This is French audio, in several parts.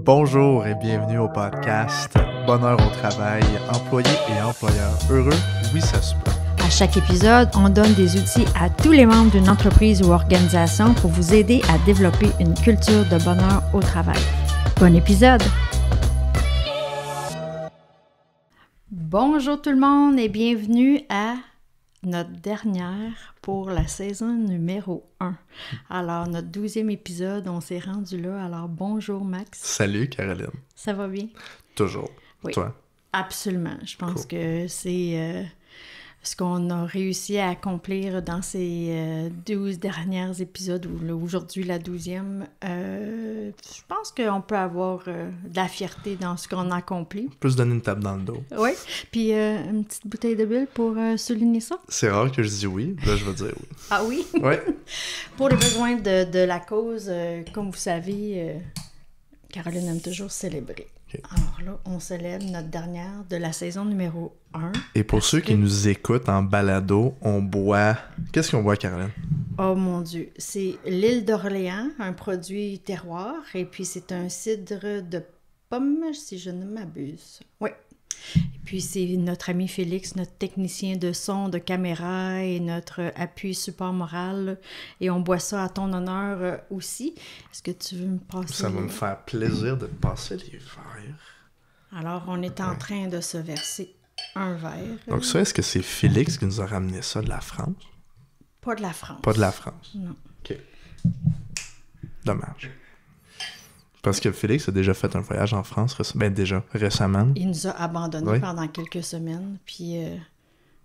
Bonjour et bienvenue au podcast Bonheur au travail, employés et employeurs heureux, oui ça se peut. À chaque épisode, on donne des outils à tous les membres d'une entreprise ou organisation pour vous aider à développer une culture de bonheur au travail. Bon épisode! Bonjour tout le monde et bienvenue à notre dernière pour la saison numéro 1. Alors, notre 12e épisode, on s'est rendu là. Alors, bonjour Max. Salut Caroline. Ça va bien? Toujours. Oui, toi? Absolument. Je pense Cool. que c'est ce qu'on a réussi à accomplir dans ces 12 derniers épisodes, ou là, aujourd'hui la 12e. Je pense qu'on peut avoir de la fierté dans ce qu'on a accompli. Plus donner une tape dans le dos. Oui. Puis une petite bouteille de bulle pour souligner ça. C'est rare que je dis oui, là je vais dire oui. Ah oui? Ouais. Pour les besoins de la cause, comme vous savez, Caroline aime toujours célébrer. Okay. Alors là, on célèbre notre dernière de la saison numéro 1. Et pour ceux qui nous écoutent en balado, on boit... Qu'est-ce qu'on boit, Caroline? Oh mon Dieu, c'est l'île d'Orléans, un produit terroir, et puis c'est un cidre de pomme, si je ne m'abuse. Oui. Et puis c'est notre ami Félix, notre technicien de son, de caméra et notre appui support moral. Et on boit ça à ton honneur aussi. Est-ce que tu veux me passer... Ça va me faire plaisir de te passer les verres. Alors, on est en train de se verser un verre. Donc ça, est-ce que c'est Félix qui nous a ramené ça de la France? Pas de la France. Pas de la France. Non. OK. Dommage. Parce que Félix a déjà fait un voyage en France, récemment. Il nous a abandonnés Oui. pendant quelques semaines. Puis,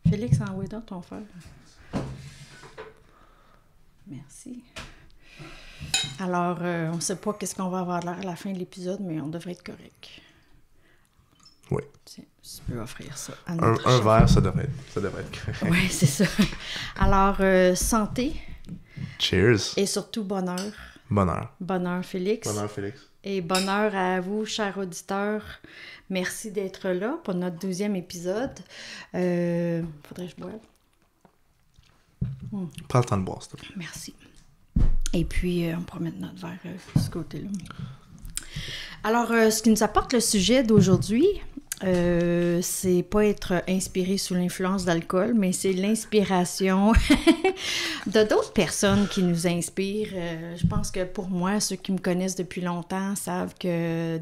Félix, envoie donc ton frère. Merci. Alors, on ne sait pas qu'est-ce qu'on va avoir l'air à la fin de l'épisode, mais on devrait être correct. Oui. Tiens, tu peux offrir ça à Un notre chef. verre, ça devrait être correct. Oui, c'est ça. Alors, santé Cheers. et surtout bonheur. Bonheur. Bonheur, Félix. Bonheur, Félix. Et bonheur à vous, chers auditeurs. Merci d'être là pour notre 12e épisode. Faudrait que je boive. Prends le temps de boire, s'il te plaît. Merci. Et puis, on pourra mettre notre verre de ce côté-là. Alors, ce qui nous apporte le sujet d'aujourd'hui, c'est pas être inspiré sous l'influence d'alcool, mais c'est l'inspiration de d'autres personnes qui nous inspirent. Je pense que pour moi, ceux qui me connaissent depuis longtemps savent que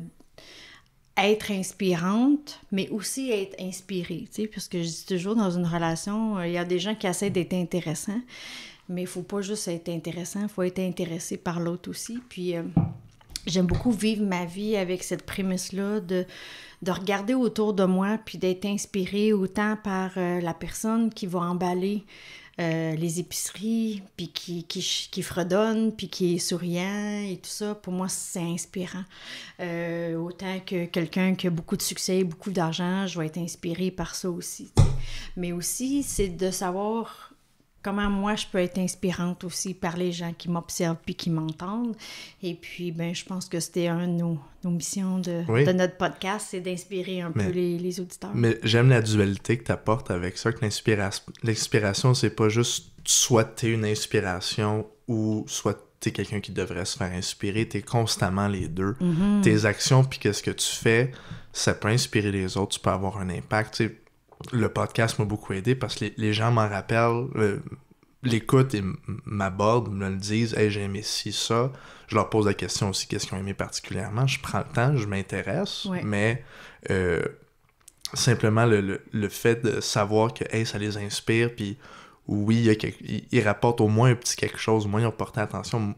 être inspirante, mais aussi être inspirée, tu sais, parce que je dis toujours, dans une relation, il y a des gens qui essaient d'être intéressants, mais il faut pas juste être intéressant, il faut être intéressé par l'autre aussi, puis... J'aime beaucoup vivre ma vie avec cette prémisse-là de regarder autour de moi puis d'être inspirée autant par la personne qui va emballer les épiceries puis qui fredonne puis qui est souriant et tout ça. Pour moi, c'est inspirant. Autant que quelqu'un qui a beaucoup de succès, beaucoup d'argent, je vais être inspirée par ça aussi. T'sais. Mais aussi, c'est de savoir... comment moi, je peux être inspirante aussi par les gens qui m'observent puis qui m'entendent. Et puis, ben, je pense que c'était une de nos missions de notre podcast, c'est d'inspirer un peu les auditeurs. Mais j'aime la dualité que tu apportes avec ça, que l'inspiration, c'est pas juste soit t'es une inspiration ou soit t'es quelqu'un qui devrait se faire inspirer. T'es constamment les deux. Mm-hmm. Tes actions puis qu'est-ce que tu fais, ça peut inspirer les autres, tu peux avoir un impact. Tu sais, le podcast m'a beaucoup aidé parce que les gens m'en rappellent, l'écoutent et m'abordent, me le disent « Hey, j'ai aimé ci, ça ». Je leur pose la question aussi, qu'est-ce qu'ils ont aimé particulièrement. Je prends le temps, je m'intéresse, mais simplement le fait de savoir que hey, ça les inspire, puis oui, ils rapportent au moins un petit quelque chose, au moins ils ont porté attention.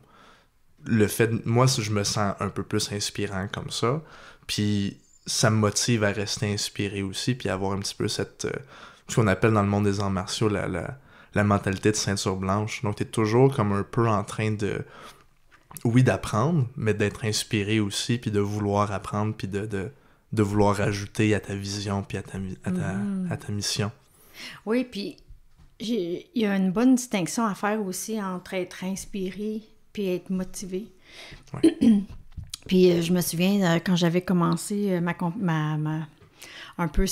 Le fait, moi, je me sens un peu plus inspirant comme ça, puis... ça me motive à rester inspiré aussi, puis avoir un petit peu cette... ce qu'on appelle dans le monde des arts martiaux la mentalité de ceinture blanche. Donc, t'es toujours comme un peu en train de... oui, d'apprendre, mais d'être inspiré aussi, puis de vouloir apprendre, puis de vouloir ajouter à ta vision, puis à ta mission. Oui, puis il y a une bonne distinction à faire aussi entre être inspiré puis être motivé. Ouais. Puis je me souviens, quand j'avais commencé un peu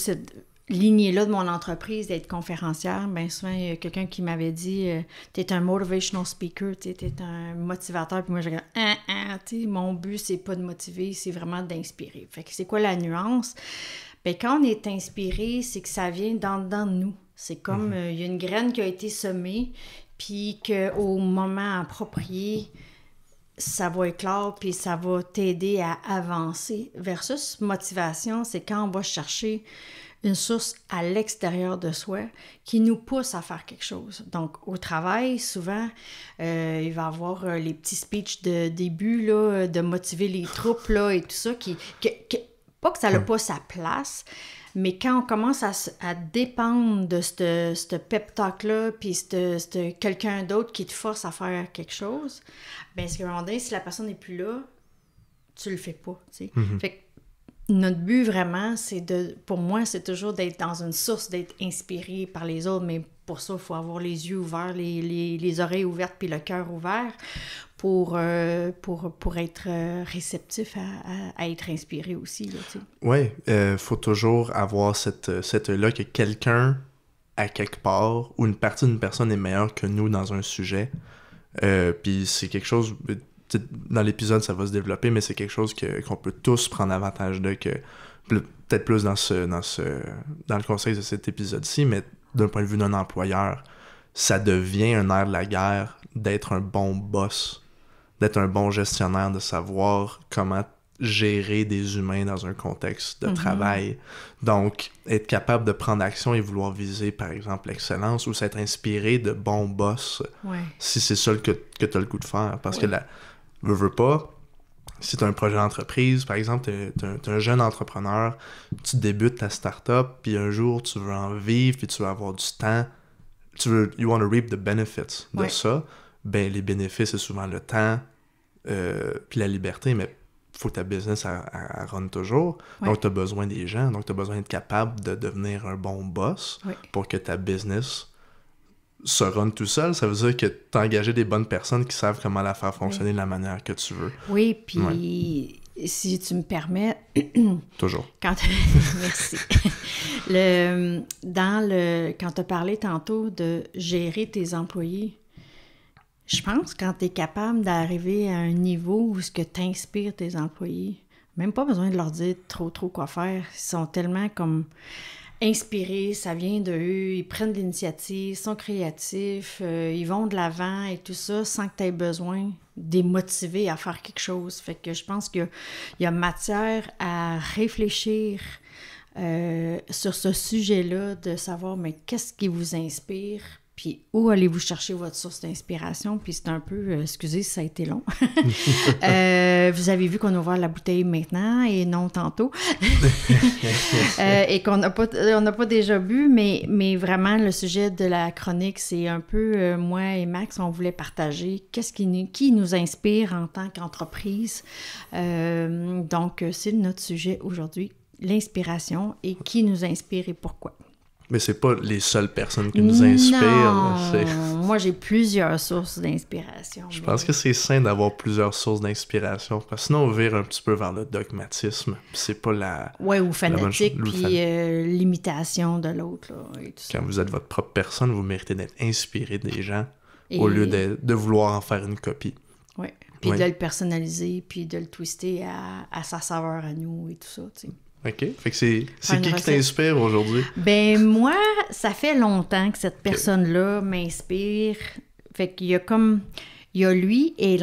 lignée-là de mon entreprise, d'être conférencière, bien souvent, il y a quelqu'un qui m'avait dit « T'es un motivational speaker, t'es un motivateur. » Puis moi, j'ai dit « Mon but, c'est pas de motiver, c'est vraiment d'inspirer. » Fait que c'est quoi la nuance? Bien, quand on est inspiré, c'est que ça vient dedans de nous. C'est comme, il y a une graine qui a été semée, puis qu'au moment approprié, ça va éclore, puis ça va t'aider à avancer. Versus motivation, c'est quand on va chercher une source à l'extérieur de soi qui nous pousse à faire quelque chose. Donc, au travail, souvent, il va y avoir les petits speeches de début, là, de motiver les troupes, là, et tout ça, pas que ça n'a pas sa place, mais quand on commence à dépendre de ce pep talk-là, puis quelqu'un d'autre qui te force à faire quelque chose, bien, ce qu'à un moment donné, si la personne n'est plus là, tu le fais pas, tu sais. Fait que notre but, vraiment, pour moi, c'est toujours d'être dans une source, d'être inspiré par les autres, mais pour ça, il faut avoir les yeux ouverts, les oreilles ouvertes, puis le cœur ouvert pour être réceptif à être inspiré aussi, là, tu sais. Oui, faut toujours avoir cette là que quelqu'un, à quelque part, ou une partie d'une personne est meilleure que nous dans un sujet. Puis c'est quelque chose... Dans l'épisode, ça va se développer, mais c'est quelque chose qu'on peut tous prendre avantage de, peut-être plus dans le contexte de cet épisode-ci, mais d'un point de vue d'un employeur, ça devient un air de la guerre d'être un bon boss, d'être un bon gestionnaire, de savoir comment gérer des humains dans un contexte de travail. Donc, être capable de prendre action et vouloir viser, par exemple, l'excellence ou s'être inspiré de bons boss, si c'est ça que tu as le goût de faire. Parce que veux pas, si tu as un projet d'entreprise, par exemple, tu es un jeune entrepreneur, tu débutes ta start-up, puis un jour, tu veux en vivre, puis tu veux avoir du temps, you want to reap the benefits de ça, ben les bénéfices, c'est souvent le temps, puis la liberté, mais il faut que ta business, elle run toujours. Donc, tu as besoin des gens, donc tu as besoin d'être capable de devenir un bon boss pour que ta business se run tout seul. Ça veut dire que tu as engagé des bonnes personnes qui savent comment la faire fonctionner de la manière que tu veux. Oui, puis si tu me permets... Toujours. Merci. Quand tu as parlé tantôt de gérer tes employés, je pense que quand tu es capable d'arriver à un niveau où tu inspires tes employés, même pas besoin de leur dire trop quoi faire. Ils sont tellement comme inspirés, ça vient d'eux, ils prennent de l'initiative, ils sont créatifs, ils vont de l'avant et tout ça sans que tu aies besoin de les motiver à faire quelque chose. Fait que je pense qu'il y a matière à réfléchir sur ce sujet-là, de savoir, mais qu'est-ce qui vous inspire? Puis où allez-vous chercher votre source d'inspiration? Puis c'est un peu, excusez si ça a été long. Vous avez vu qu'on a ouvert la bouteille maintenant et non tantôt. Et qu'on n'a pas déjà bu, mais vraiment le sujet de la chronique, c'est un peu, moi et Max, on voulait partager qui nous inspire en tant qu'entreprise. Donc, c'est notre sujet aujourd'hui, l'inspiration et qui nous inspire et pourquoi. Mais c'est pas les seules personnes qui nous inspirent. Non, moi j'ai plusieurs sources d'inspiration. Je pense que c'est sain d'avoir plusieurs sources d'inspiration, parce que sinon on vire un petit peu vers le dogmatisme. C'est pas la... Ouais, ou fanatique, puis l'imitation de l'autre. Là, et tout Quand ça. vous êtes votre propre personne, vous méritez d'être inspiré des gens au lieu de vouloir en faire une copie. Oui, puis de le personnaliser, puis de le twister à sa saveur à nous et tout ça, tu sais. OK. Fait que c'est qui t'inspire aujourd'hui? Ben moi, ça fait longtemps que cette personne-là m'inspire. Fait qu'il y a il y a lui et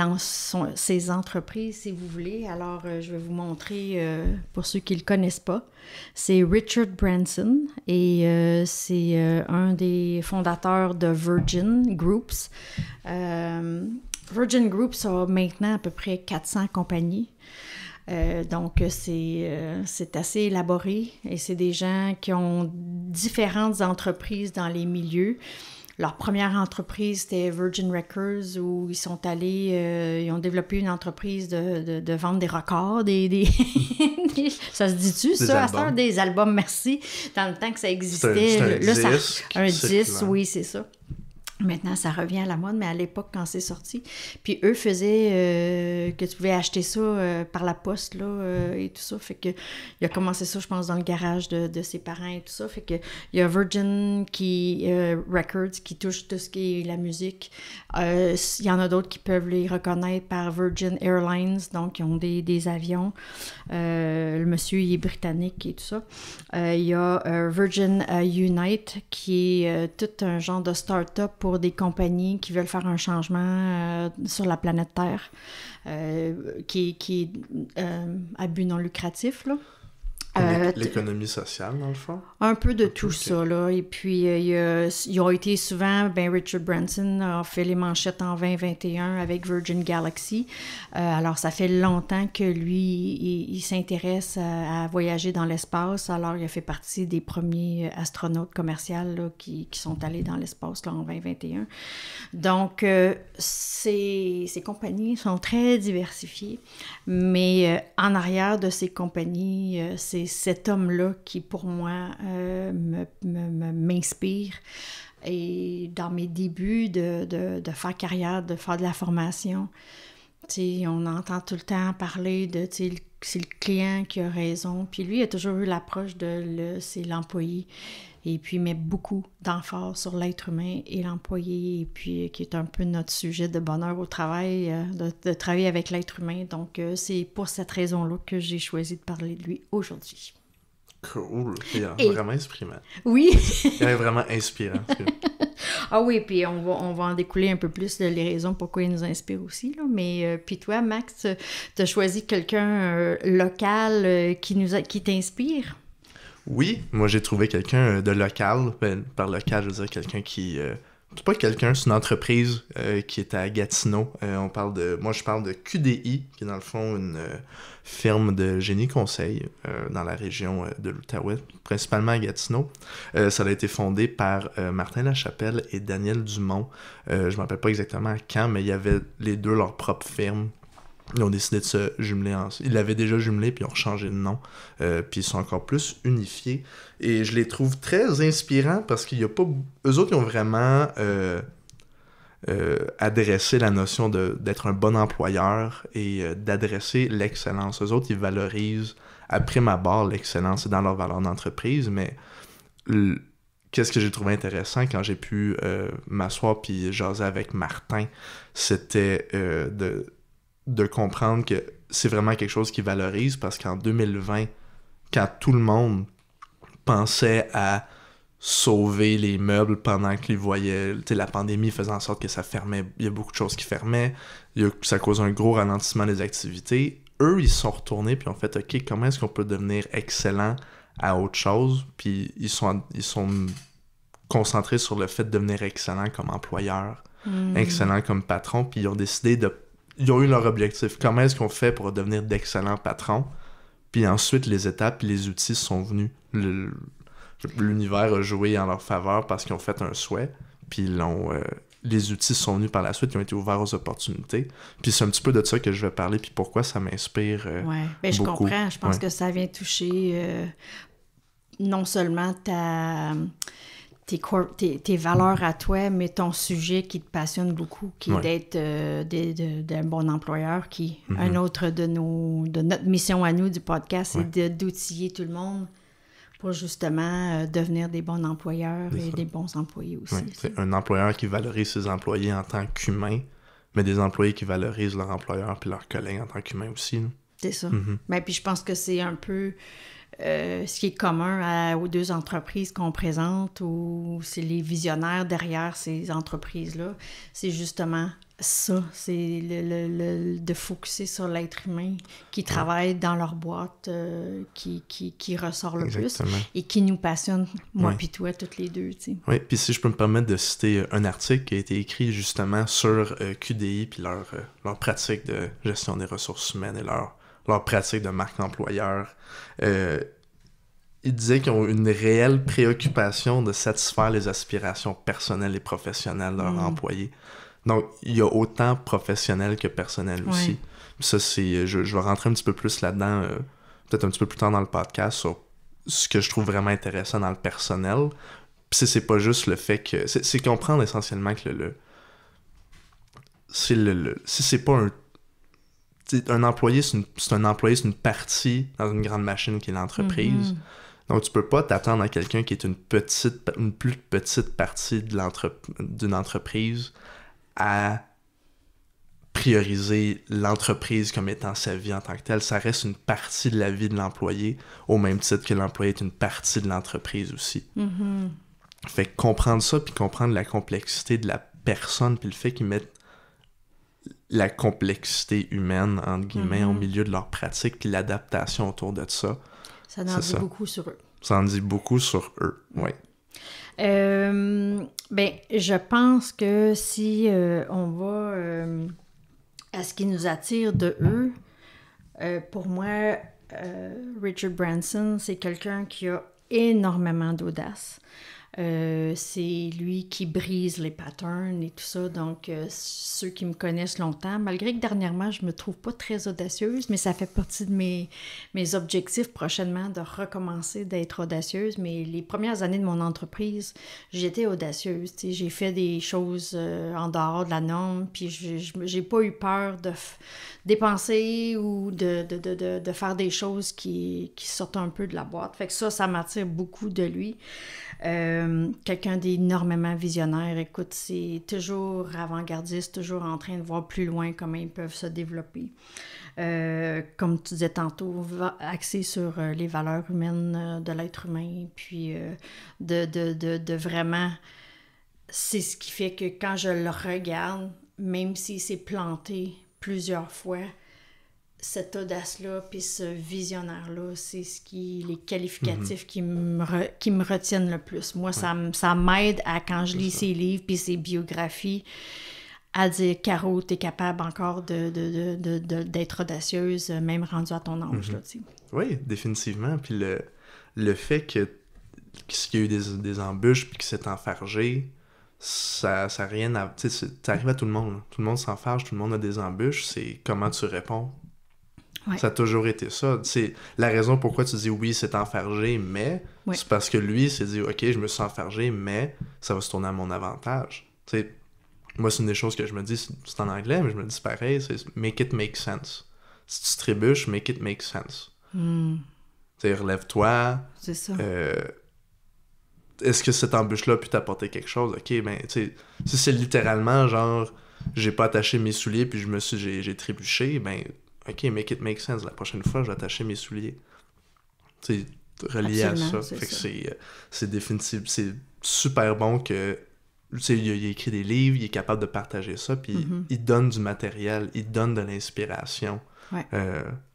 ses entreprises, si vous voulez. Alors, je vais vous montrer, pour ceux qui ne le connaissent pas. C'est Richard Branson et c'est un des fondateurs de Virgin Groups. Virgin Groups a maintenant à peu près 400 compagnies. Donc, c'est assez élaboré et c'est des gens qui ont différentes entreprises dans les milieux. Leur première entreprise, c'était Virgin Records, où ils sont allés, ils ont développé une entreprise de vendre des records, ça se dit-tu, ça, à ça, des albums, merci, dans le temps que ça existait. C'est un disque. Un disque, oui, c'est ça. Maintenant, ça revient à la mode, mais à l'époque, quand c'est sorti, puis eux faisaient que tu pouvais acheter ça par la poste, là, et tout ça. Fait que il a commencé ça, je pense, dans le garage de ses parents et tout ça. Fait que il y a Virgin Records qui touche tout ce qui est la musique. Il y en a d'autres qui peuvent les reconnaître par Virgin Airlines, donc ils ont des avions. Le monsieur, il est britannique et tout ça. Il y a Virgin Unite, qui est tout un genre de start-up pour des compagnies qui veulent faire un changement sur la planète Terre, qui est à but non lucratif, là. L'économie sociale, dans le fond? Un peu de tout ça, là. Et puis, ils ont été souvent... Richard Branson a fait les manchettes en 2021 avec Virgin Galaxy. Alors, ça fait longtemps que lui, il s'intéresse à voyager dans l'espace. Alors, il a fait partie des premiers astronautes commerciaux là, qui sont allés dans l'espace là, en 2021. Donc, ces compagnies sont très diversifiées. Mais en arrière de ces compagnies, c'est cet homme-là qui, pour moi, m'inspire. Et dans mes débuts de faire carrière, de faire de la formation, on entend tout le temps parler de c'est le client qui a raison. Puis lui, il a toujours eu l'approche de c'est l'employé. Et puis, il met beaucoup d'emphase sur l'être humain et l'employé, et puis qui est un peu notre sujet de bonheur au travail, de travailler avec l'être humain. Donc, c'est pour cette raison-là que j'ai choisi de parler de lui aujourd'hui. Cool. Il est vraiment inspirant. Oui. Il est vraiment inspirant. Ah oui, puis on va en découler un peu plus les raisons pourquoi il nous inspire aussi. Là. Mais puis toi, Max, tu as choisi quelqu'un local qui t'inspire? Oui, moi j'ai trouvé quelqu'un de local. Par local, je veux dire quelqu'un qui... c'est pas quelqu'un, c'est une entreprise qui est à Gatineau. Moi je parle de QDI, qui est dans le fond une firme de génie conseil dans la région de l'Outaouais, principalement à Gatineau. Ça a été fondé par Martin Lachapelle et Daniel Dumont. Je me rappelle pas exactement quand, mais il y avait les deux leur propre firme. Ils ont décidé de se jumeler ensemble. Ils l'avaient déjà jumelé, puis ils ont changé de nom. Puis ils sont encore plus unifiés. Et je les trouve très inspirants parce qu'il n'y a pas... Eux autres, ils ont vraiment adressé la notion d'être un bon employeur et d'adresser l'excellence. Eux autres, ils valorisent, à prime abord, l'excellence dans leur valeur d'entreprise, mais qu'est-ce que j'ai trouvé intéressant quand j'ai pu m'asseoir puis jaser avec Martin, c'était de comprendre que c'est vraiment quelque chose qui valorise, parce qu'en 2020, quand tout le monde pensait à sauver les meubles pendant qu'ils voyaient la pandémie faisant en sorte que ça fermait, il y a beaucoup de choses qui fermaient, ça cause un gros ralentissement des activités, eux ils se sont retournés puis ont fait ok, comment est-ce qu'on peut devenir excellent à autre chose, puis ils sont concentrés sur le fait de devenir excellent comme employeur, excellent comme patron, puis ils ont décidé ils ont eu leur objectif. Comment est-ce qu'on fait pour devenir d'excellents patrons? Puis ensuite, les étapes et les outils sont venus. L'univers a joué en leur faveur parce qu'ils ont fait un souhait. Puis les outils sont venus par la suite. Ils ont été ouverts aux opportunités. Puis c'est un petit peu de ça que je vais parler. Puis pourquoi ça m'inspire je beaucoup. comprends. Je pense que ça vient toucher non seulement tes valeurs à toi, mais ton sujet qui te passionne beaucoup, qui est d'être d'un bon employeur, qui un autre de notre mission à nous du podcast, c'est d'outiller tout le monde pour justement devenir des bons employeurs et des bons employés aussi. Ouais, c'est un employeur qui valorise ses employés en tant qu'humains, mais des employés qui valorisent leur employeur puis leurs collègues en tant qu'humains aussi. Là. C'est ça. Ben, puis je pense que c'est un peu... ce qui est commun aux deux entreprises qu'on présente, ou c'est les visionnaires derrière ces entreprises-là, c'est justement ça, c'est de focusser sur l'être humain qui travaille dans leur boîte, qui ressort le plus et qui nous passionne, moi puis toi, toutes les deux. Tu sais. Oui, puis si je peux me permettre de citer un article qui a été écrit justement sur QDI puis leur pratique de gestion des ressources humaines et leur pratique de marque employeur. Ils disaient qu'ils ont une réelle préoccupation de satisfaire les aspirations personnelles et professionnelles de leurs employés. Donc, il y a autant professionnel que personnel aussi. Ça, c'est... Je vais rentrer un petit peu plus là-dedans, peut-être un petit peu plus tard dans le podcast, sur ce que je trouve vraiment intéressant dans le personnel. Puis c'est pas juste le fait que... C'est comprendre essentiellement que si c'est pas un... Un employé, c'est un employé, c'est une partie dans une grande machine qui est l'entreprise. Donc, tu peux pas t'attendre à quelqu'un qui est une plus petite partie d'une entreprise à prioriser l'entreprise comme étant sa vie en tant que telle. Ça reste une partie de la vie de l'employé, au même titre que l'employé est une partie de l'entreprise aussi. Fait que comprendre ça, puis comprendre la complexité de la personne, puis le fait qu'ils mettent la complexité humaine, entre guillemets, au milieu de leur pratique, puis l'adaptation autour de ça. Ça en dit beaucoup sur eux. Ça en dit beaucoup sur eux, oui. Je pense que si on va à ce qui nous attire de eux, pour moi, Richard Branson, c'est quelqu'un qui a énormément d'audace. C'est lui qui brise les patterns et tout ça. Donc, ceux qui me connaissent longtemps, malgré que dernièrement, je me trouve pas très audacieuse, mais ça fait partie de mes objectifs prochainement de recommencer d'être audacieuse. Mais les premières années de mon entreprise, j'étais audacieuse. T'sais, j'ai fait des choses en dehors de la norme, puis j'ai pas eu peur de dépenser ou de faire des choses qui sortent un peu de la boîte. Fait que ça m'attire beaucoup de lui. Quelqu'un d'énormément visionnaire. Écoute, c'est toujours avant-gardiste, toujours en train de voir plus loin comment ils peuvent se développer. Comme tu disais tantôt, axé sur les valeurs humaines de l'être humain, puis de vraiment... C'est ce qui fait que quand je le regarde, même s'il s'est planté plusieurs fois, cette audace-là, puis ce visionnaire-là, c'est les qualificatifs qui me retiennent le plus. Moi, ça m'aide à, quand je lis ses livres puis ses biographies, à dire, Caro, t'es capable encore d'être audacieuse, même rendue à ton âge. Là, tu sais. Oui, définitivement. Puis le fait qu'il y a eu des embûches puis qu'il s'est enfargé, ça n'a rien à... Tu sais, ça arrive à tout le monde. Là. Tout le monde s'enfarge, tout le monde a des embûches. C'est comment tu réponds. Ouais. Ça a toujours été ça. C'est la raison pourquoi tu dis oui, c'est enfargé, mais c'est parce que lui s'est dit ok, je me suis enfargé, mais ça va se tourner à mon avantage. T'sais, moi, c'est une des choses que je me dis, c'est en anglais, mais je me dis pareil, c'est make it make sense. Si tu trébuches, make it make sense. Relève-toi. C'est ça. Est-ce que cette embûche-là a pu t'apporter quelque chose? Ok, ben, tu sais, si c'est littéralement genre, j'ai pas attaché mes souliers puis j'ai trébuché, ben. OK, make it make sense. La prochaine fois, je vais attacher mes souliers. C'est relié absolument, à ça. Fait que c'est définitif. C'est super bon que... Tu sais, il a écrit des livres, il est capable de partager ça, puis il donne du matériel, il donne de l'inspiration. Ouais.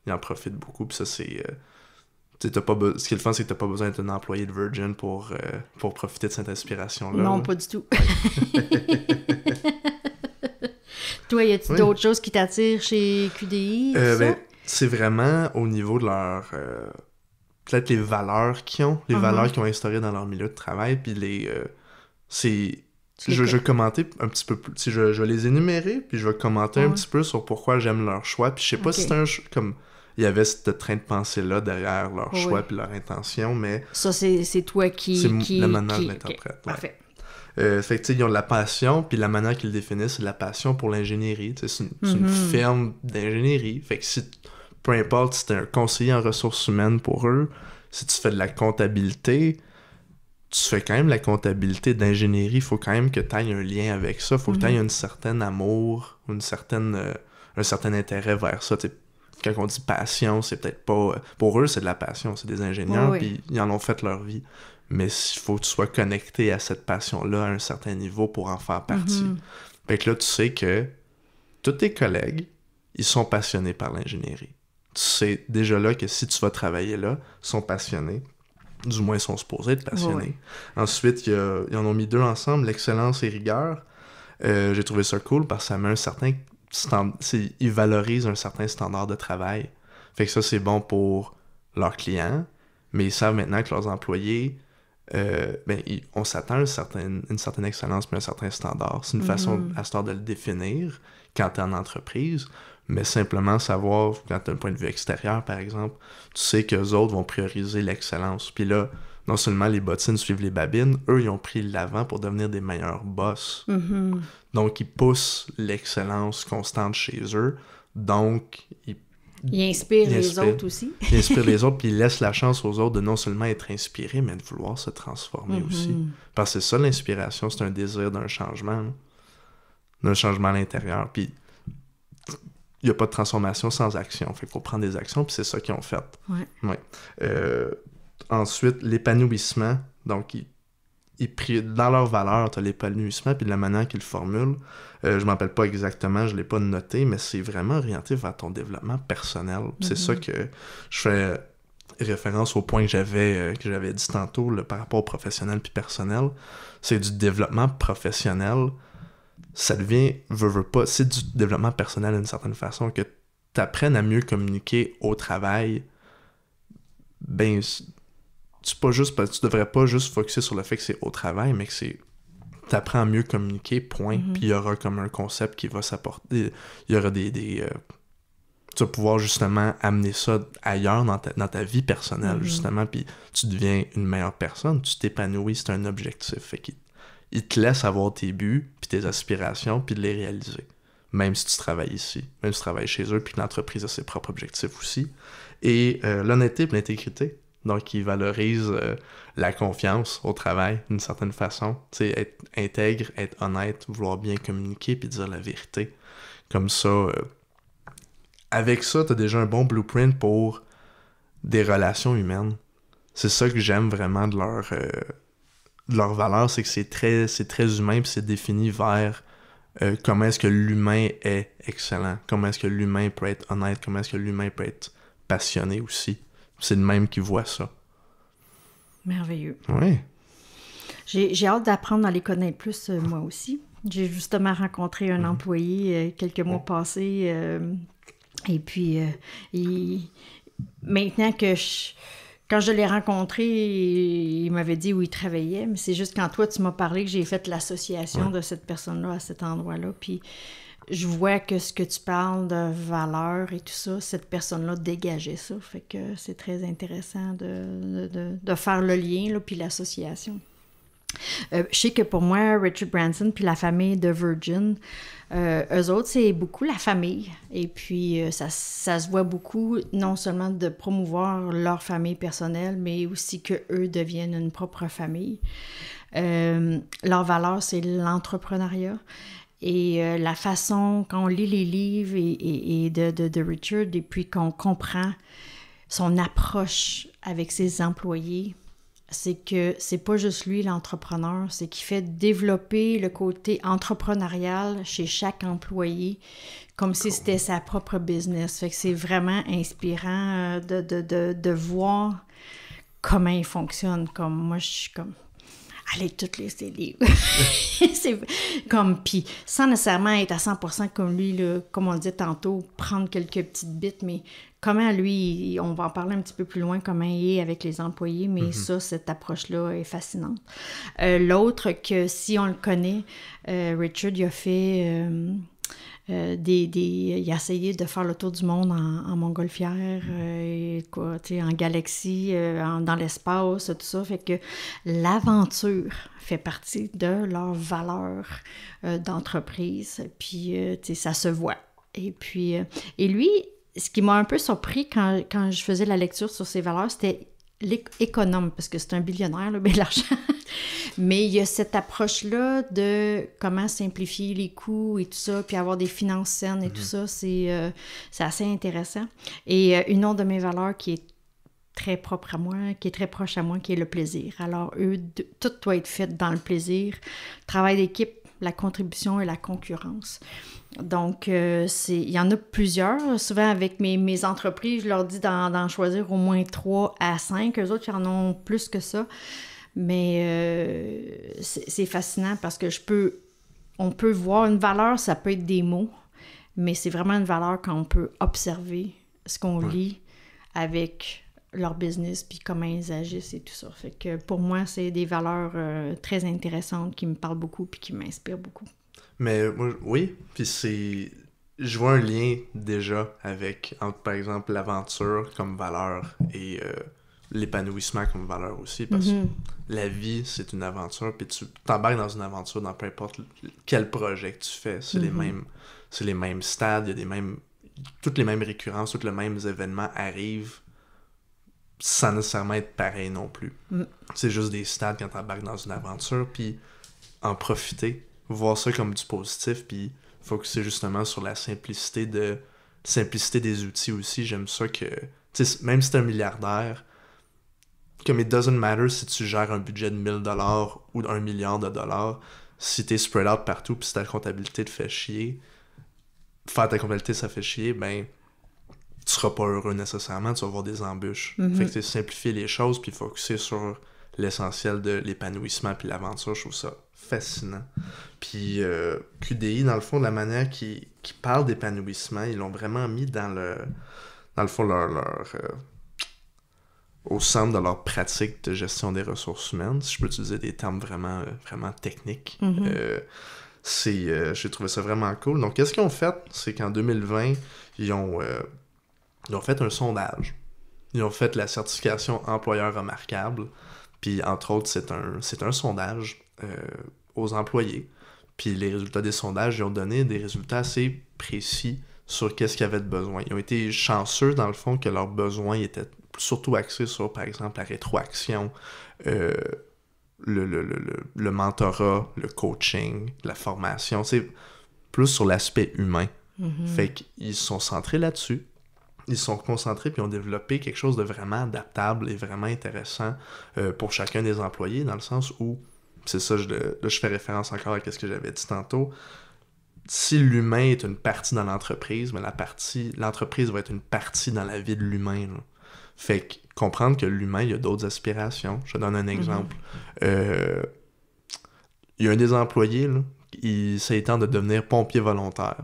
Il en profite beaucoup, puis ça, c'est... ce qui est le fun, c'est que t'as pas besoin d'être un employé de Virgin pour profiter de cette inspiration-là. Non, pas du tout. Toi, y a-t-il d'autres choses qui t'attirent chez QDI? C'est vraiment au niveau de leur... peut-être les valeurs qu'ils ont, les valeurs qu'ils ont instaurées dans leur milieu de travail, puis je vais commenter un petit peu plus... Je vais les énumérer, puis je vais commenter un petit peu sur pourquoi j'aime leur choix, puis je sais pas si c'est comme... Il y avait ce train de pensée-là derrière leur choix puis leur intention, mais... Ça, c'est toi qui... C'est la manière que je l'interprète. Parfait. Fait que, tu sais, ils ont de la passion, puis la manière qu'ils le définissent, c'est de la passion pour l'ingénierie. C'est une firme d'ingénierie. Fait que peu importe si t'es un conseiller en ressources humaines pour eux, si tu fais de la comptabilité, tu fais quand même la comptabilité d'ingénierie. Il faut quand même que tu aies un lien avec ça. Il faut que tu aies un certain amour, un certain intérêt vers ça. T'sais, quand on dit passion, c'est peut-être pas... Pour eux, c'est de la passion. C'est des ingénieurs, puis ils en ont fait leur vie. Mais il faut que tu sois connecté à cette passion-là à un certain niveau pour en faire partie. Fait que là, tu sais que tous tes collègues, ils sont passionnés par l'ingénierie. Tu sais déjà là que si tu vas travailler là, ils sont passionnés. Du moins, ils sont supposés être passionnés. Ensuite, ils en ont mis deux ensemble, l'excellence et rigueur. J'ai trouvé ça cool parce que ça met un certain... Ils valorisent un certain standard de travail. Fait que ça, c'est bon pour leurs clients, mais ils savent maintenant que leurs employés... on s'attend à une certaine excellence mais un certain standard. C'est une façon à ce temps de le définir quand tu es en entreprise, mais simplement savoir, quand tu as un point de vue extérieur, par exemple, tu sais qu'eux autres vont prioriser l'excellence. Puis là, non seulement les bottines suivent les babines, eux, ils ont pris l'avant pour devenir des meilleurs boss. Mm-hmm. Donc, ils poussent l'excellence constante chez eux. Donc, ils inspirent les autres aussi. Ils inspirent les autres, puis ils laissent la chance aux autres de non seulement être inspirés, mais de vouloir se transformer aussi. Parce que c'est ça, l'inspiration, c'est un désir d'un changement. Là. D'un changement à l'intérieur. Puis, il n'y a pas de transformation sans action. Fait qu'il faut prendre des actions, puis c'est ça qu'ils ont fait. Ouais. Ensuite, l'épanouissement. Donc, dans leur valeur, tu as l'épanouissement, puis de la manière qu'ils le formulent. Je ne m'en rappelle pas exactement, je ne l'ai pas noté, mais c'est vraiment orienté vers ton développement personnel. C'est ça que je fais référence au point que j'avais dit tantôt là, par rapport au professionnel puis personnel. C'est du développement professionnel. Ça devient, veux pas, c'est du développement personnel d'une certaine façon, que tu apprennes à mieux communiquer au travail. Ben, tu devrais pas juste focusser sur le fait que c'est au travail, mais que c'est t'apprends à mieux communiquer, point. Puis il y aura comme un concept qui va s'apporter. Il y aura tu vas pouvoir justement amener ça ailleurs dans ta vie personnelle, justement, puis tu deviens une meilleure personne, tu t'épanouis, c'est un objectif. Fait qu'il te laisse avoir tes buts, puis tes aspirations, puis de les réaliser. Même si tu travailles ici, même si tu travailles chez eux, puis l'entreprise a ses propres objectifs aussi. Et l'honnêteté et l'intégrité. Donc, il valorise la confiance au travail, d'une certaine façon. Tu sais, être intègre, être honnête, vouloir bien communiquer puis dire la vérité. Comme ça, avec ça, tu as déjà un bon blueprint pour des relations humaines. C'est ça que j'aime vraiment de leur valeur, c'est que c'est très humain puis c'est défini vers comment est-ce que l'humain est excellent, comment est-ce que l'humain peut être honnête, comment est-ce que l'humain peut être passionné aussi. C'est le même qui voit ça. Merveilleux. Oui. J'ai hâte d'apprendre à les connaître plus, moi aussi. J'ai justement rencontré un employé quelques mois passés. Et puis, maintenant que quand je l'ai rencontré, il m'avait dit où il travaillait. Mais c'est juste quand toi, tu m'as parlé que j'ai fait l'association de cette personne-là à cet endroit-là. Puis, je vois que ce que tu parles de valeur et tout ça, cette personne-là dégageait ça. Fait que c'est très intéressant de faire le lien, là, puis l'association. Je sais que pour moi, Richard Branson puis la famille de Virgin, eux autres, c'est beaucoup la famille. Et puis, ça se voit beaucoup, non seulement de promouvoir leur famille personnelle, mais aussi qu'eux deviennent une propre famille. Leur valeur, c'est l'entrepreneuriat. Et la façon, quand on lit les livres et de Richard, et puis qu'on comprend son approche avec ses employés, c'est que c'est pas juste lui l'entrepreneur, c'est qu'il fait développer le côté entrepreneurial chez chaque employé comme si c'était sa propre business. Fait que c'est vraiment inspirant de voir comment il fonctionne. Comme moi, je suis comme... Allez, toutes les livres. C'est comme, puis sans nécessairement être à 100% comme lui, là, comme on le disait tantôt, prendre quelques petites bits, mais comment lui, on va en parler un petit peu plus loin, comment il est avec les employés, mais ça, cette approche-là est fascinante. L'autre, que si on le connaît, Richard, il a fait... il a essayé de faire le tour du monde en montgolfière, en galaxie, dans l'espace, tout ça. Fait que l'aventure fait partie de leurs valeurs d'entreprise. Puis, ça se voit. Et puis, et lui, ce qui m'a un peu surpris quand je faisais la lecture sur ses valeurs, c'était l'économe, parce que c'est un billionnaire, là, bien l'argent. Mais il y a cette approche-là de comment simplifier les coûts et tout ça, puis avoir des finances saines et tout ça, c'est assez intéressant. Et une autre de mes valeurs qui est très propre à moi, qui est très proche à moi, qui est le plaisir. Alors, tout doit être fait dans le plaisir. Travail d'équipe, la contribution et la concurrence. Donc, il y en a plusieurs. Souvent, avec mes entreprises, je leur dis d'en choisir au moins 3 à 5. Eux autres, ils en ont plus que ça. Mais c'est fascinant parce que on peut voir une valeur, ça peut être des mots, mais c'est vraiment une valeur quand on peut observer ce qu'on lit avec leur business puis comment ils agissent et tout ça. Fait que pour moi, c'est des valeurs très intéressantes qui me parlent beaucoup puis qui m'inspirent beaucoup. Mais moi, oui, puis je vois un lien déjà entre, par exemple, l'aventure comme valeur et l'épanouissement comme valeur aussi, parce que la vie, c'est une aventure, puis tu t'embarques dans une aventure dans peu importe quel projet que tu fais. C'est les mêmes stades, il y a toutes les mêmes récurrences, tous les mêmes événements arrivent sans nécessairement être pareil non plus. C'est juste des stades quand t'embarques dans une aventure, puis en profiter, voir ça comme du positif, puis focuser justement sur la simplicité des outils aussi. J'aime ça que, même si t'es un milliardaire, comme it doesn't matter si tu gères un budget de 1000$ ou $1 milliard, si t'es spread out partout puis si ta comptabilité te fait chier, faire ta comptabilité ça fait chier, ben tu seras pas heureux nécessairement, tu vas avoir des embûches. Fait que c'est simplifier les choses puis focuser sur l'essentiel de l'épanouissement puis l'aventure, je trouve ça fascinant. Puis QDI, dans le fond, de la manière qu'ils parlent d'épanouissement, ils l'ont vraiment mis dans le fond, au centre de leur pratique de gestion des ressources humaines, si je peux utiliser des termes vraiment, vraiment techniques. J'ai trouvé ça vraiment cool. Donc, qu'est-ce qu'ils ont fait? C'est qu'en 2020, ils ont fait un sondage. Ils ont fait la certification employeur remarquable. Puis, entre autres, c'est un sondage aux employés. Puis, les résultats des sondages, ils ont donné des résultats assez précis sur qu'est-ce qu'ils avaient de besoin. Ils ont été chanceux, dans le fond, que leurs besoins étaient surtout axé sur, par exemple, la rétroaction, le mentorat, le coaching, la formation. C'est plus sur l'aspect humain. Fait qu'ils se sont centrés là-dessus. Ils se sont concentrés puis ont développé quelque chose de vraiment adaptable et vraiment intéressant pour chacun des employés, dans le sens où, c'est ça, là je fais référence encore à ce que j'avais dit tantôt, si l'humain est une partie dans l'entreprise, mais l'entreprise va être une partie dans la vie de l'humain, là. Fait que comprendre que l'humain, il y a d'autres aspirations. Je te donne un exemple. Il y a un des employés, là, il s'étend de devenir pompier volontaire.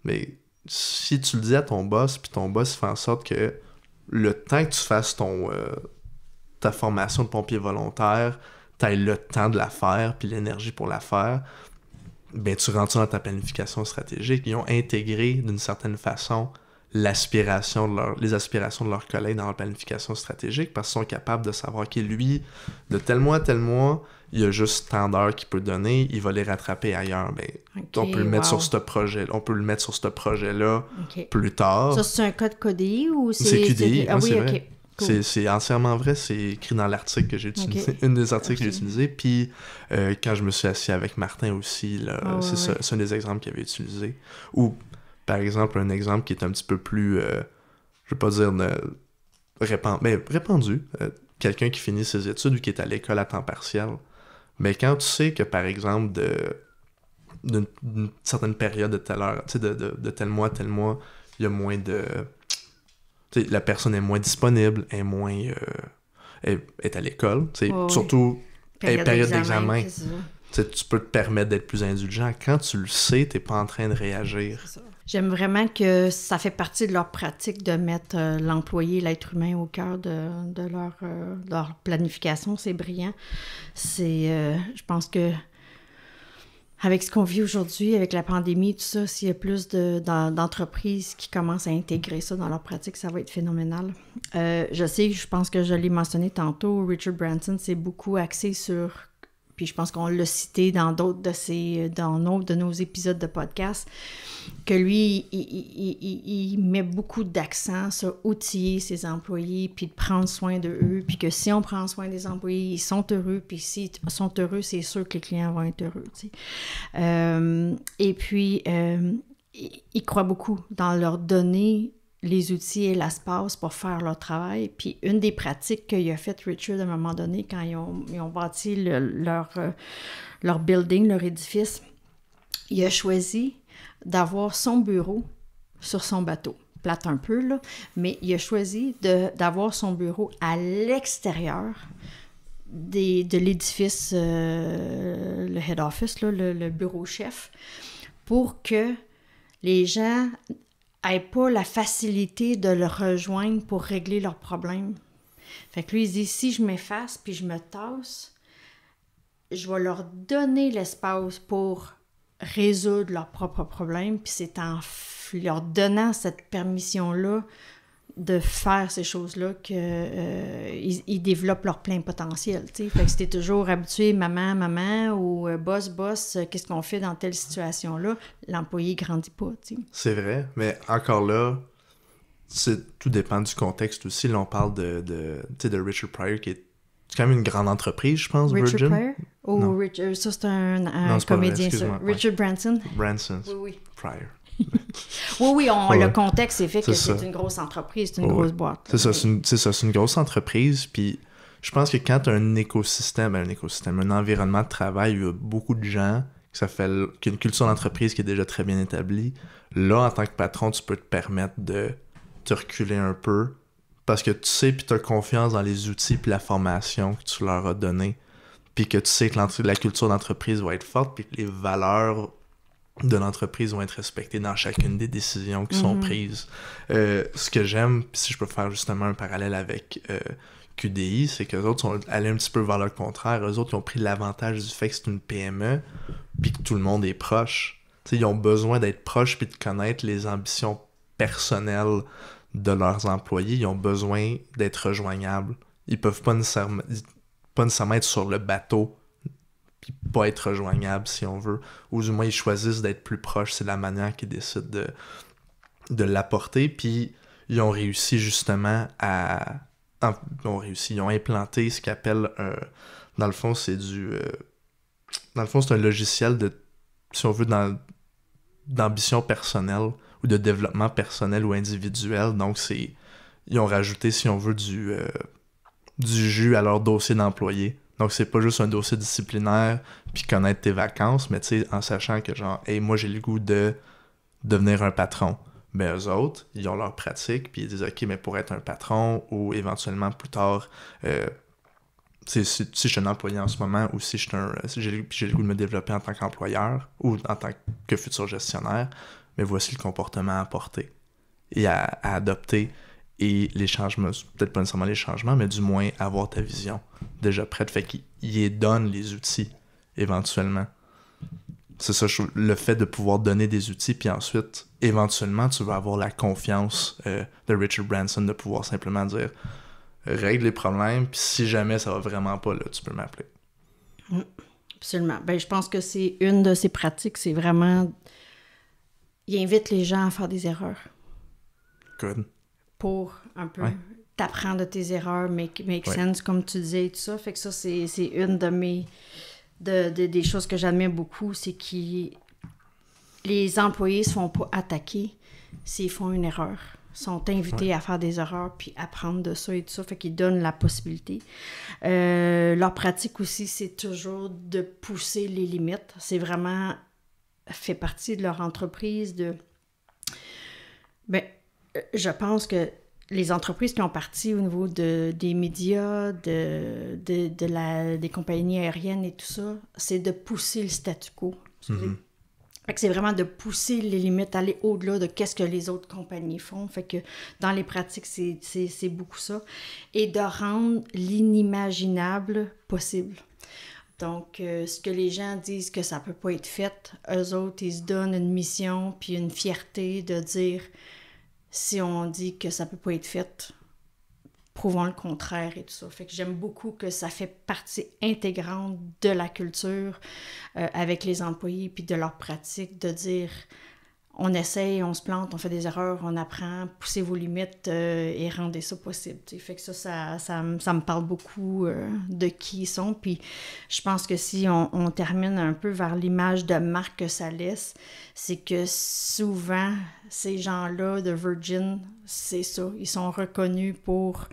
Mais si tu le dis à ton boss, puis ton boss fait en sorte que le temps que tu fasses ta formation de pompier volontaire, t'aies le temps de la faire, puis l'énergie pour la faire, ben tu rentres dans ta planification stratégique. Ils ont intégré d'une certaine façon les aspirations de leurs collègues dans leur planification stratégique, parce qu'ils sont capables de savoir que lui, de tel mois à tel mois, il y a juste tant d'heures qu'il peut donner, il va les rattraper ailleurs. Ben, on peut le mettre sur ce projet, on peut le mettre sur ce projet-là plus tard. Ça, c'est un code QDI ou c'est... C'est QDI, Ah oui, c'est vrai. OK. Cool. C'est entièrement vrai, c'est écrit dans l'article que j'ai utilisé, une des articles que j'ai utilisé, puis quand je me suis assis avec Martin aussi, là, c'est un des exemples qu'il avait utilisé. Ou, par exemple, un exemple qui est un petit peu plus, je vais pas dire répandu, quelqu'un qui finit ses études ou qui est à l'école à temps partiel, mais quand tu sais que, par exemple, d'une certaine période de telle heure, tu sais, de tel mois à tel mois, il y a moins de... T'sais, la personne est moins disponible, est moins est à l'école, surtout période d'examen. Tu peux te permettre d'être plus indulgent. Quand tu le sais, t'es pas en train de réagir. J'aime vraiment que ça fait partie de leur pratique de mettre l'employé, l'être humain au cœur de leur planification. C'est brillant. Je pense que avec ce qu'on vit aujourd'hui, avec la pandémie, tout ça, s'il y a plus d'entreprises qui commencent à intégrer ça dans leur pratique, ça va être phénoménal. Je pense que je l'ai mentionné tantôt, Richard Branson s'est beaucoup axé sur, puis je pense qu'on l'a cité dans d'autres de nos épisodes de podcast, que lui, il met beaucoup d'accent sur outiller ses employés, puis de prendre soin d'eux, puis que si on prend soin des employés, ils sont heureux, puis s'ils sont heureux, c'est sûr que les clients vont être heureux, tu sais. Et puis, il croit beaucoup dans leur donner les outils et l'espace pour faire leur travail. Puis une des pratiques qu'il a faites, Richard, à un moment donné, quand ils ont bâti leur building, leur édifice, il a choisi d'avoir son bureau sur son bateau. Plate un peu, là, mais il a choisi d'avoir son bureau à l'extérieur de l'édifice, le head office, là, le bureau chef, pour que les gens n'aient pas la facilité de le rejoindre pour régler leurs problèmes. Fait que lui, il dit, si je m'efface puis je me tasse, je vais leur donner l'espace pour résoudre leurs propres problèmes, puis c'est en leur donnant cette permission-là de faire ces choses-là qu'ils développent leur plein potentiel, tu sais. Fait que si t'es toujours habitué, maman, ou boss, qu'est-ce qu'on fait dans telle situation-là, l'employé grandit pas, tu sais. C'est vrai, mais encore là, tout dépend du contexte aussi. Là, on parle de Richard Pryor, qui est quand même une grande entreprise, je pense, Richard Virgin. Pryor? Oh, Richard, ça c'est un comédien, ça. Richard Branson? Branson. Oui. Pryor. Oui, le contexte, c'est fait que c'est une grosse entreprise, c'est une grosse boîte. C'est ça, c'est une grosse entreprise, puis je pense que quand tu as un écosystème, un environnement de travail où il y a beaucoup de gens, qu'il y a une culture d'entreprise qui est déjà très bien établie, là, en tant que patron, tu peux te permettre de te reculer un peu, parce que tu sais, puis tu as confiance dans les outils puis la formation que tu leur as donné, puis que tu sais que la culture d'entreprise va être forte, puis que les valeurs de l'entreprise vont être respectées dans chacune des décisions qui sont prises. Ce que j'aime, puis si je peux faire justement un parallèle avec QDI, c'est qu'eux autres sont allés un petit peu vers le contraire. Eux autres, ils ont pris l'avantage du fait que c'est une PME, puis que tout le monde est proche. T'sais, ils ont besoin d'être proches puis de connaître les ambitions personnelles de leurs employés. Ils ont besoin d'être rejoignables. Ils peuvent pas nécessairement être sur le bateau puis pas être rejoignables si on veut. Ou du moins, ils choisissent d'être plus proches. C'est la manière qu'ils décident de l'apporter. Puis ils ont réussi justement ils ont implanté ce qu'ils appellent dans le fond, c'est c'est un logiciel de, si on veut, d'ambition personnelle ou de développement personnel ou individuel. Donc, ils ont rajouté, si on veut, du jus à leur dossier d'employé. Donc, c'est pas juste un dossier disciplinaire puis connaître tes vacances, mais tu sais, en sachant que genre, hey, moi, j'ai le goût de devenir un patron. Ben, eux autres, ils ont leur pratique puis ils disent, OK, mais pour être un patron ou éventuellement plus tard, si je suis un employé en ce moment ou si j'ai le goût de me développer en tant qu'employeur ou en tant que futur gestionnaire, mais voici le comportement à apporter et à adopter. Et les changements, peut-être pas nécessairement les changements, mais du moins avoir ta vision déjà prête. Fait qu'il donne les outils, éventuellement. C'est ça, le fait de pouvoir donner des outils, puis ensuite, éventuellement, tu vas avoir la confiance de Richard Branson de pouvoir simplement dire règle les problèmes, puis si jamais ça va vraiment pas, là, tu peux m'appeler. Absolument. Ben, je pense que c'est une de ses pratiques, c'est vraiment... Il invite les gens à faire des erreurs. Good. Pour un peu t'apprendre de tes erreurs, make sense, comme tu disais, et tout ça. Fait que ça, c'est une des choses que j'admire beaucoup, c'est que les employés se font pas attaquer s'ils font une erreur. Ils sont invités à faire des erreurs puis apprendre de ça et tout ça. Fait qu'ils donnent la possibilité. Leur pratique aussi, c'est toujours de pousser les limites. C'est vraiment fait partie de leur entreprise de... je pense que les entreprises qui ont parti au niveau des médias, des compagnies aériennes et tout ça, c'est de pousser le statu quo. Fait que c'est vraiment de pousser les limites, aller au-delà de qu'est-ce que les autres compagnies font. Fait que dans les pratiques, c'est beaucoup ça. Et de rendre l'inimaginable possible. Donc, ce que les gens disent que ça peut pas être fait, eux autres, ils se donnent une mission puis une fierté de dire... Si on dit que ça peut pas être fait, prouvons le contraire et tout ça. Fait que j'aime beaucoup que ça fait partie intégrante de la culture avec les employés puis de leur pratique de dire on essaye, on se plante, on fait des erreurs, on apprend, poussez vos limites et rendez ça possible. T'sais. Fait que ça me parle beaucoup de qui ils sont. Puis je pense que si on termine un peu vers l'image de marque que ça laisse, c'est que souvent, ces gens-là de Virgin, c'est ça. Ils sont reconnus pour,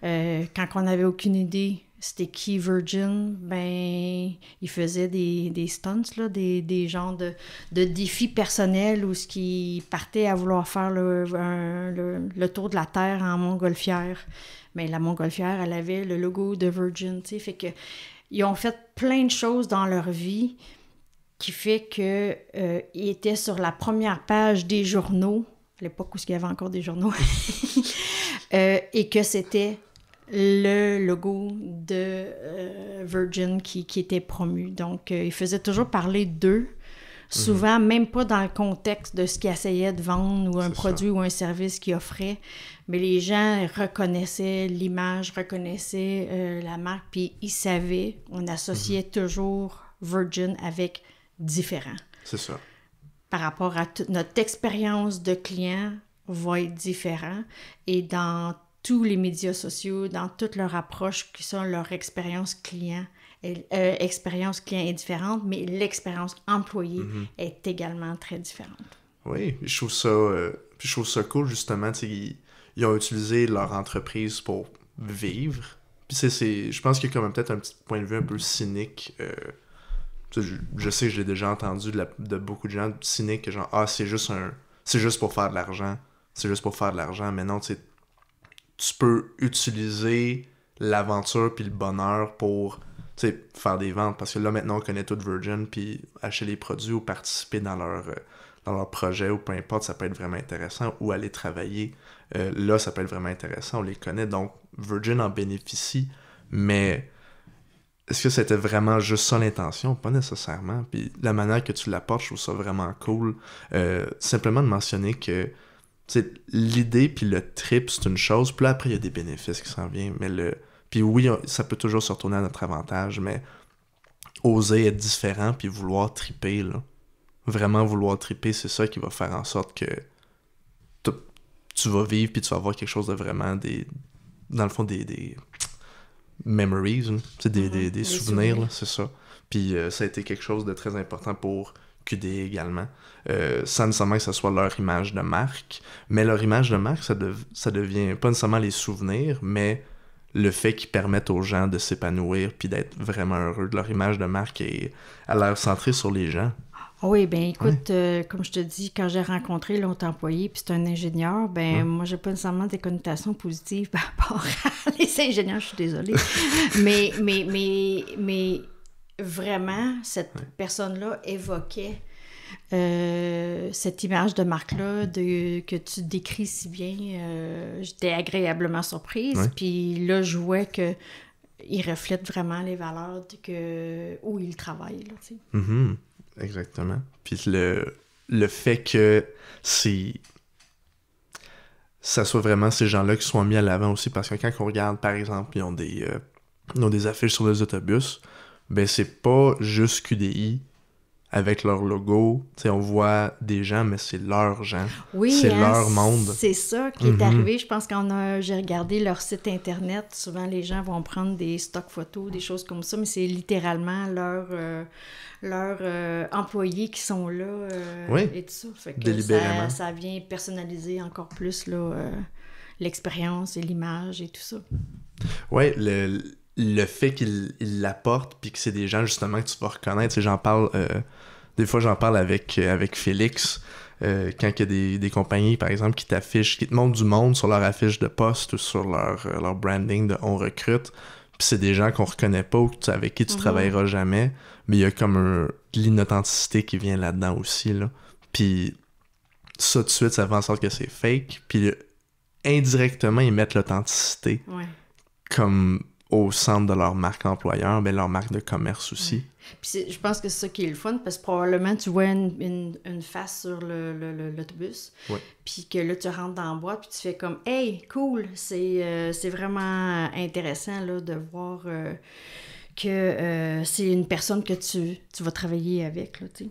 quand on n'avait aucune idée c'était qui Virgin, ben ils faisaient des stunts, là, des genres de défis personnels où ce qui partait à vouloir faire le tour de la Terre en montgolfière. Mais la montgolfière, elle avait le logo de Virgin, tu sais, fait que ils ont fait plein de choses dans leur vie qui fait que ils étaient sur la première page des journaux, à l'époque où il y avait encore des journaux, et que c'était le logo de Virgin qui était promu. Donc, ils faisaient toujours parler d'eux Souvent, même pas dans le contexte de ce qu'ils essayaient de vendre ou un produit ça. ou un service qu'ils offraient, mais les gens reconnaissaient l'image, reconnaissaient la marque, puis ils savaient, on associait toujours Virgin avec différent. C'est ça. Par rapport à notre expérience de client va être différent et dans tous les médias sociaux, dans toute leur approche qui sont leur expérience client est différente, mais l'expérience employée est également très différente. Oui, je trouve ça cool, justement, tu sais, ils ont utilisé leur entreprise pour vivre. Puis je pense qu'il y a quand même peut-être un petit point de vue un peu cynique. Je sais que je l'ai déjà entendu de beaucoup de gens cyniques, genre, c'est juste pour faire de l'argent. C'est juste pour faire de l'argent. Mais non, tu sais, tu peux utiliser l'aventure puis le bonheur pour, tu sais, faire des ventes. Parce que là, maintenant, on connaît tout Virgin, puis acheter les produits ou participer dans leur projet ou peu importe, ça peut être vraiment intéressant. Ou aller travailler, là, ça peut être vraiment intéressant. On les connaît, donc Virgin en bénéficie. Mais est-ce que c'était vraiment juste ça l'intention? Pas nécessairement. Puis la manière que tu l'apportes, je trouve ça vraiment cool. Simplement de mentionner que l'idée puis le trip, c'est une chose. Puis là, après, il y a des bénéfices qui s'en viennent. Puis oui, ça peut toujours se retourner à notre avantage, mais oser être différent puis vouloir triper, là. Vraiment vouloir triper, c'est ça qui va faire en sorte que tu vas vivre puis tu vas avoir quelque chose de vraiment dans le fond, des memories, des souvenirs, là, c'est ça. Puis ça a été quelque chose de très important pour QDE également. Sans nécessairement que ce soit leur image de marque, mais leur image de marque, ça devient pas nécessairement les souvenirs, mais le fait qu'ils permettent aux gens de s'épanouir puis d'être vraiment heureux. Leur image de marque a l'air centrée sur les gens. Oui, bien écoute, comme je te dis, quand j'ai rencontré l'autre employé, puis c'est un ingénieur, moi, j'ai pas nécessairement des connotations positives par rapport à les ingénieurs, je suis désolée. mais vraiment, cette personne-là évoquait cette image de marque-là que tu décris si bien. J'étais agréablement surprise, puis là, je vois que il reflète vraiment les valeurs où il travaille, là, tu sais. Mm-hmm. Exactement. Puis le fait que ça soit vraiment ces gens-là qui soient mis à l'avant aussi, parce que quand on regarde, par exemple, ils ont des affiches sur les autobus, ben c'est pas juste QDI avec leur logo. T'sais, on voit des gens, mais c'est leurs gens. Oui, c'est leur monde. C'est ça qui est arrivé. Je pense j'ai regardé leur site internet. Souvent, les gens vont prendre des stocks photos, des choses comme ça, mais c'est littéralement leurs employés qui sont là et tout ça. Fait que délibérément. Ça vient personnaliser encore plus là, l'expérience et l'image et tout ça. Oui, le fait qu'ils l'apportent puis que c'est des gens justement que tu vas reconnaître. J'en parle des fois j'en parle avec Félix quand il y a des compagnies par exemple qui te montrent du monde sur leur affiche de poste ou sur leur branding de on recrute, puis c'est des gens qu'on reconnaît pas ou avec qui tu travailleras jamais, mais il y a comme l'inauthenticité qui vient là-dedans aussi là. Puis ça tout de suite ça fait en sorte que c'est fake, puis indirectement ils mettent l'authenticité comme au centre de leur marque employeur, mais leur marque de commerce aussi. Puis je pense que c'est ça qui est le fun, parce que probablement tu vois une face sur l'autobus, puis que là tu rentres dans la boîte, puis tu fais comme « Hey, cool! » C'est vraiment intéressant là, de voir que c'est une personne que tu vas travailler avec, là, tu sais.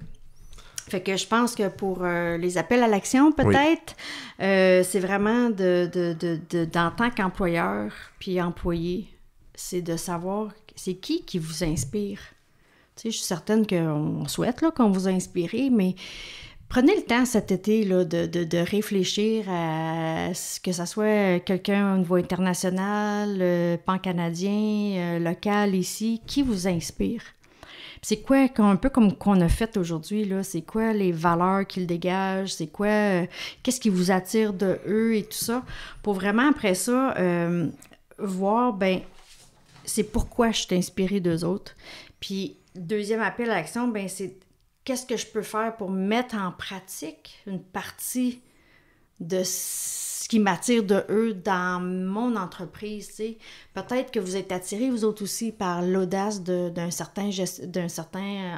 Fait que je pense que pour les appels à l'action, peut-être, c'est vraiment en tant qu'employeur puis employé, c'est de savoir c'est qui vous inspire. Tu sais, je suis certaine qu'on souhaite là, qu'on vous inspire, mais prenez le temps cet été là, de réfléchir à que ça soit quelqu'un au niveau international, pan-canadien, local ici, qui vous inspire. C'est quoi, un peu comme qu'on a fait aujourd'hui, là, c'est quoi les valeurs qu'ils dégagent, c'est quoi, qu'est-ce qui vous attire de eux et tout ça, pour vraiment après ça, voir, c'est pourquoi je suis inspirée d'eux autres. Puis, deuxième appel à l'action, c'est qu'est-ce que je peux faire pour mettre en pratique une partie de ce qui m'attire de eux dans mon entreprise, tu sais. Peut-être que vous êtes attirés, vous autres aussi, par l'audace d'un certain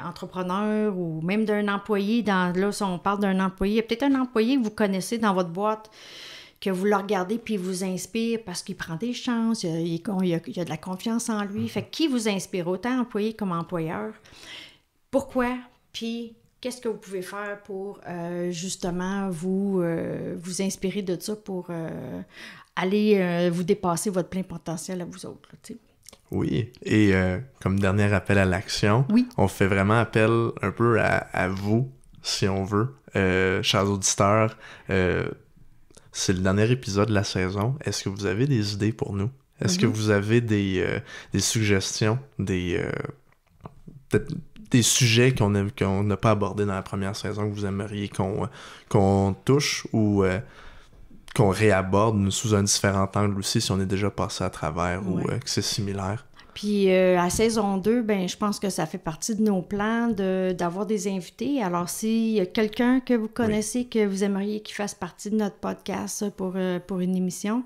entrepreneur ou même d'un employé. Là, si on parle d'un employé, il y a peut-être un employé que vous connaissez dans votre boîte, que vous le regardez puis il vous inspire parce qu'il prend des chances, il a de la confiance en lui. Fait que qui vous inspire, autant employé comme employeur? Pourquoi? Puis qu'est-ce que vous pouvez faire pour justement vous inspirer de ça pour aller vous dépasser votre plein potentiel à vous autres, tu sais? Oui, et comme dernier appel à l'action, on fait vraiment appel un peu à vous, si on veut, chers auditeurs. C'est le dernier épisode de la saison. Est-ce que vous avez des idées pour nous? Est-ce que vous avez des suggestions, peut-être des sujets qu'on n'a pas abordés dans la première saison que vous aimeriez qu'on touche ou qu'on réaborde sous un différent angle aussi si on est déjà passé à travers ou que c'est similaire? Puis à saison 2, ben je pense que ça fait partie de nos plans d'avoir des invités. Alors, s'il y a quelqu'un que vous connaissez, que vous aimeriez qu'il fasse partie de notre podcast pour une émission,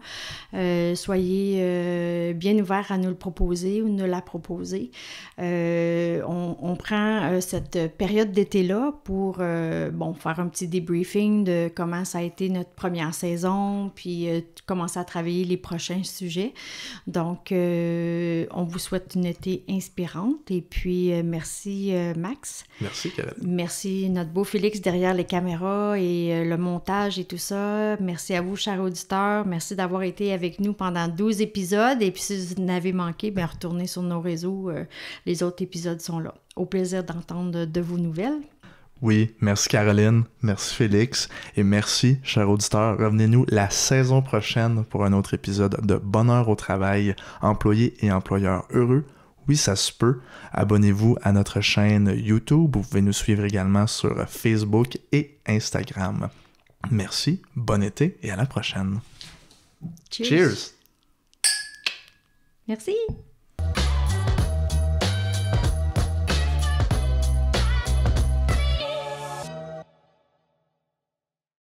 soyez bien ouverts à nous le proposer ou nous la proposer. On prend cette période d'été-là pour faire un petit débriefing de comment ça a été notre première saison, puis commencer à travailler les prochains sujets. Donc, on vous souhaite une été inspirante. Et puis, merci Max. Merci Caroline. Merci notre beau Félix derrière les caméras et le montage et tout ça. Merci à vous, chers auditeurs. Merci d'avoir été avec nous pendant 12 épisodes. Et puis, si vous n'avez manqué, bien, retournez sur nos réseaux. Les autres épisodes sont là. Au plaisir d'entendre de vos nouvelles. Oui, merci Caroline, merci Félix, et merci, chers auditeurs. Revenez-nous la saison prochaine pour un autre épisode de Bonheur au travail, employés et employeurs heureux. Oui, ça se peut. Abonnez-vous à notre chaîne YouTube. Vous pouvez nous suivre également sur Facebook et Instagram. Merci, bon été et à la prochaine. Cheers! Merci!